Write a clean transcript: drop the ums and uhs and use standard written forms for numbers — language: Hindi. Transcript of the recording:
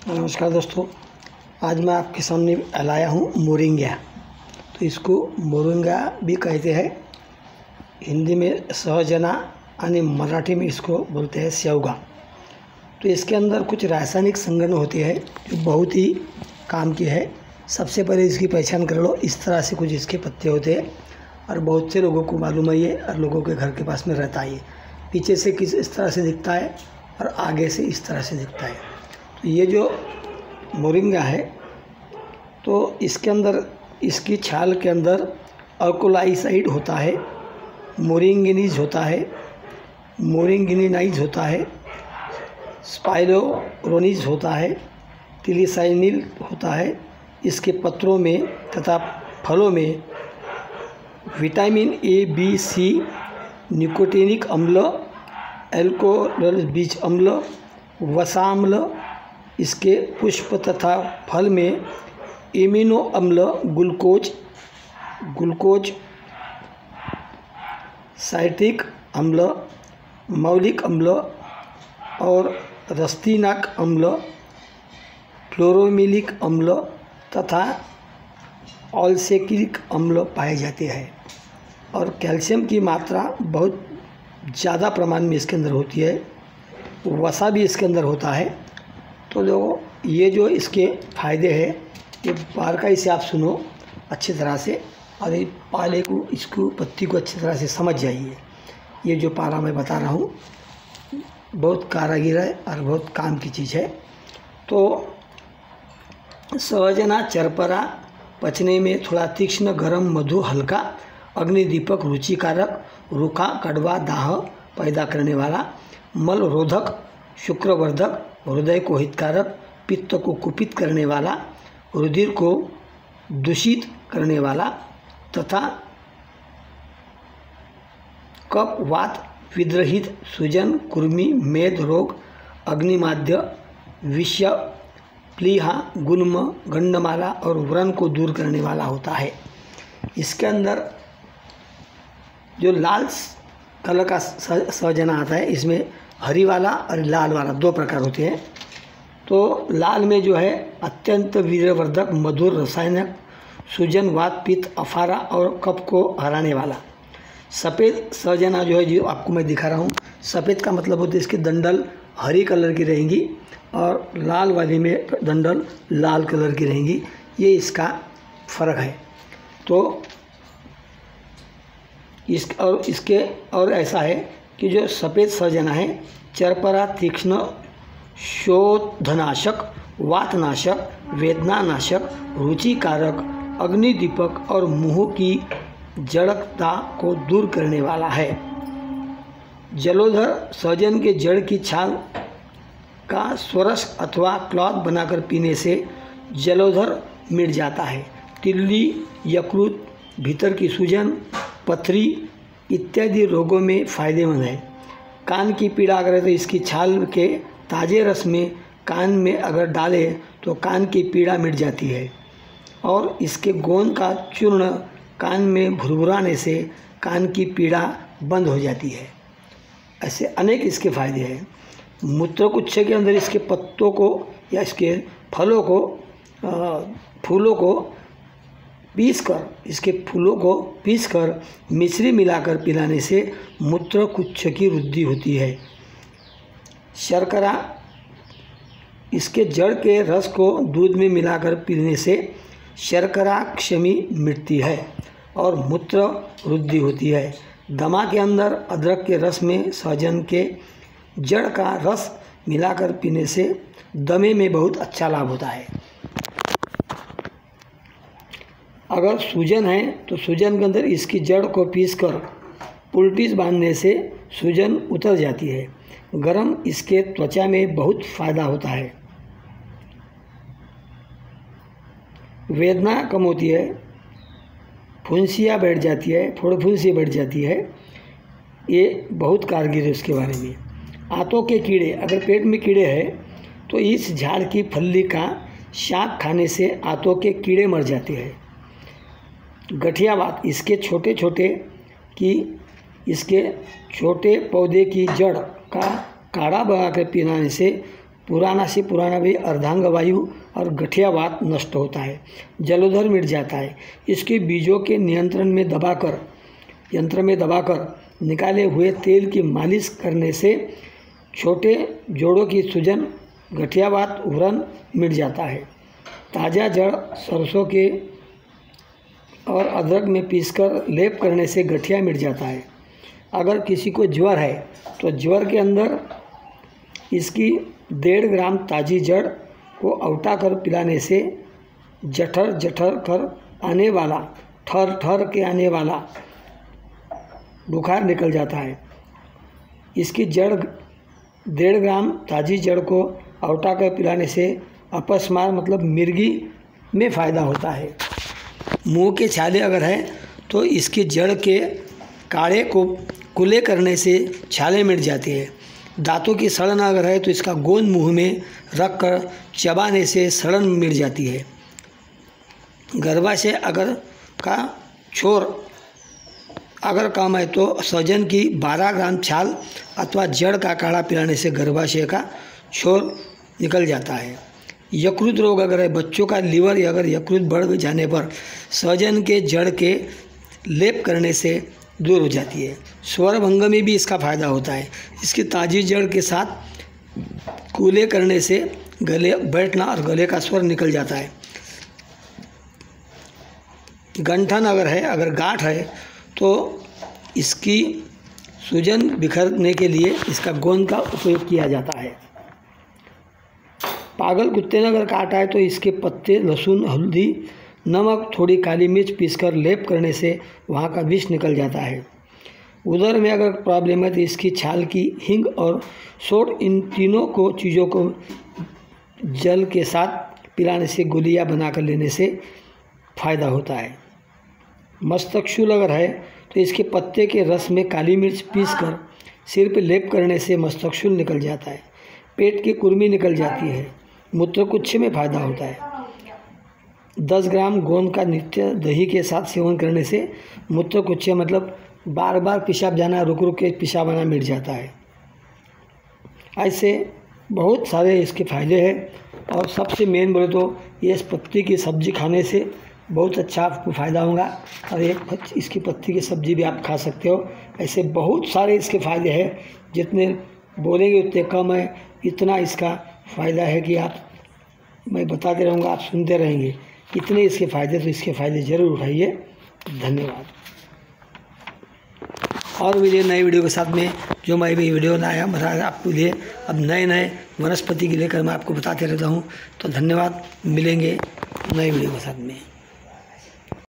नमस्कार दोस्तों, आज मैं आपके सामने लाया हूँ मोरिंगा। तो इसको मोरिंगा भी कहते हैं, हिंदी में सहजना यानी मराठी में इसको बोलते हैं शेवगा। तो इसके अंदर कुछ रासायनिक संघटन होते हैं जो बहुत ही काम की है। सबसे पहले इसकी पहचान कर लो, इस तरह से कुछ इसके पत्ते होते हैं और बहुत से लोगों को मालूम है ये, और लोगों के घर के पास में रहता है। पीछे से किस इस तरह से दिखता है और आगे से इस तरह से दिखता है। तो ये जो मोरिंगा है तो इसके अंदर, इसकी छाल के अंदर अल्कोलाइसाइड होता है, मोरिंगिनीज होता है, मोरिंगिनीनाइज होता है, स्पाइरोनिज होता है, टिलिसाइनिल होता है। इसके पत्रों में तथा फलों में vitamin A, B, C, nicotinic अम्ल, एल्कोहल बीज अम्ल, वसाम्ल, इसके पुष्प तथा फल में एमिनो अम्ल, ग्लूकोज, साइट्रिक अम्ल, मौलिक अम्ल और रस्तिनाक अम्ल, क्लोरोमिलिक अम्ल तथा ऑलसेक्रिक अम्ल पाए जाते हैं। और कैल्शियम की मात्रा बहुत ज़्यादा प्रमाण में इसके अंदर होती है। वसा भी इसके अंदर होता है। तो लोगों, ये जो इसके फ़ायदे हैं ये बारकाई से आप सुनो अच्छी तरह से, और ये पाले को, इसको पत्ती को अच्छी तरह से समझ जाइए। ये जो पारा मैं बता रहा हूँ बहुत कारागिर है और बहुत काम की चीज़ है। तो सहजना चरपरा, पचने में थोड़ा तीक्ष्ण, गरम, मधु, हल्का, अग्निदीपक, रुचिकारक, रूखा, कड़वा, दाह पैदा करने वाला, मल रोधक, शुक्रवर्धक, हृदय को हितकारक, पित्त को कुपित करने वाला, रुधिर को दूषित करने वाला तथा कफ, वात, विद्रहित, सूजन, कुर्मी, मेद रोग, अग्निमाद्य, विषय, प्लीहा, गुल्म, गंडमाला और व्रण को दूर करने वाला होता है। इसके अंदर जो लाल कलर का सहजना आता है, इसमें हरी वाला और लाल वाला दो प्रकार होते हैं। तो लाल में जो है अत्यंत वीर्यवर्धक, मधुर, रसायनक, सूजन, वात, पित्त, अफारा और कफ को हराने वाला। सफ़ेद सहजना जो है, जो आपको मैं दिखा रहा हूँ, सफ़ेद का मतलब होता है इसकी डंडल हरी कलर की रहेंगी और लाल वाली में डंडल लाल कलर की रहेंगी। ये इसका फ़र्क है। तो इसके और ऐसा है कि जो सफ़ेद सहजना है, चरपरा, तीक्ष्ण, शोधनाशक, वातनाशक, वेदनानाशक, रुचिकारक, अग्निदीपक और मुंह की जड़कता को दूर करने वाला है। जलोधर सहजन के जड़ की छाल का स्वरस अथवा क्लॉथ बनाकर पीने से जलोधर मिट जाता है। तिल्ली, यकृत, भीतर की सूजन, पथरी इत्यादि रोगों में फ़ायदेमंद है। कान की पीड़ा अगर है तो इसकी छाल के ताज़े रस में कान में अगर डाले तो कान की पीड़ा मिट जाती है। और इसके गोंद का चूर्ण कान में भुरभुराने से कान की पीड़ा बंद हो जाती है। ऐसे अनेक इसके फ़ायदे हैं। मूत्रकुच्छ के अंदर इसके पत्तों को या इसके फलों को, फूलों को पीसकर, इसके फूलों को पीसकर मिश्री मिलाकर पिलाने से मूत्रकुच्छ की वृद्धि होती है। शर्करा, इसके जड़ के रस को दूध में मिलाकर पीने से शर्करा क्षमी मिटती है और मूत्र वृद्धि होती है। दमा के अंदर अदरक के रस में सहजन के जड़ का रस मिलाकर पीने से दमे में बहुत अच्छा लाभ होता है। अगर सूजन है तो सूजन के अंदर इसकी जड़ को पीसकर पुलटीज बांधने से सूजन उतर जाती है। गरम, इसके त्वचा में बहुत फ़ायदा होता है। वेदना कम होती है, फुंसियाँ बैठ जाती है, फुंसी बैठ जाती है। ये बहुत कारगर है उसके बारे में। आंतों के कीड़े, अगर पेट में कीड़े हैं तो इस झाड़ की फल्ली का शाक खाने से आंतों के कीड़े मर जाते हैं। गठियावात, इसके छोटे पौधे की जड़ का काढ़ा बनाकर पिलाने से पुराना से पुराना भी अर्धांग वायु और गठियावात नष्ट होता है, जलोदर मिट जाता है। इसके बीजों के यंत्र में दबाकर निकाले हुए तेल की मालिश करने से छोटे जोड़ों की सूजन, गठियावात, उबरन मिट जाता है। ताज़ा जड़ सरसों के और अदरक में पीसकर लेप करने से गठिया मिट जाता है। अगर किसी को ज्वर है तो ज्वर के अंदर इसकी 1.5 ग्राम ताज़ी जड़ को औटा कर पिलाने से जठर कर आने वाला ठर के आने वाला बुखार निकल जाता है। इसकी जड़ 1.5 ग्राम ताज़ी जड़ को औटा कर पिलाने से अपस्मार मतलब मिर्गी में फ़ायदा होता है। मुंह के छाले अगर है तो इसकी जड़ के काढ़े को कुले करने से छाले मिट जाती है। दांतों की सड़न अगर है तो इसका गोंद मुंह में रख कर चबाने से सड़न मिट जाती है। गर्भाशय का छोर अगर कम है तो सहजन की 12 ग्राम छाल अथवा जड़ का काढ़ा पिलाने से गर्भाशय का छोर निकल जाता है। यकृत रोग अगर है, बच्चों का लीवर अगर यकृत बढ़ जाने पर सहजन के जड़ के लेप करने से दूर हो जाती है। स्वर भंग में भी इसका फ़ायदा होता है। इसकी ताज़ी जड़ के साथ कूले करने से गले बैठना और गले का स्वर निकल जाता है। गंठन अगर गांठ है तो इसकी सूजन बिखरने के लिए इसका गोंद का उपयोग किया जाता है। पागल कुत्ते ने अगर काटा है तो इसके पत्ते, लहसुन, हल्दी, नमक, थोड़ी काली मिर्च पीसकर लेप करने से वहाँ का विष निकल जाता है। उदर में अगर प्रॉब्लम है तो इसकी छाल की हींग और सोंठ, इन तीनों चीज़ों को जल के साथ पिलाने से गोलियां बनाकर लेने से फ़ायदा होता है। मस्तकशूल अगर है तो इसके पत्ते के रस में काली मिर्च पीसकर सिर पे लेप करने से मस्तकशूल निकल जाता है। पेट की कुर्मी निकल जाती है। मूत्रकुच्छ में फ़ायदा होता है। 10 ग्राम गोंद का नित्य दही के साथ सेवन करने से मूत्रकुच्छ मतलब बार बार पेशाब जाना, रुक के पेशाब आना मिट जाता है। ऐसे बहुत सारे इसके फ़ायदे हैं और सबसे मेन बोले तो ये इस पत्ती की सब्ज़ी खाने से बहुत अच्छा आपको फ़ायदा होगा और इसकी पत्ती की सब्ज़ी भी आप खा सकते हो। ऐसे बहुत सारे इसके फ़ायदे हैं, जितने बोलेंगे उतने कम है। इतना इसका फ़ायदा है कि मैं बताते रहूँगा, आप सुनते रहेंगे। इतने इसके फ़ायदे, तो इसके फ़ायदे ज़रूर उठाइए। धन्यवाद। और नए वीडियो के साथ में जो मैं भी वीडियो लाया मेरा आपके लिए, अब नए वनस्पति के लेकर मैं आपको बताते रहता हूँ। तो धन्यवाद, मिलेंगे नए वीडियो के साथ में।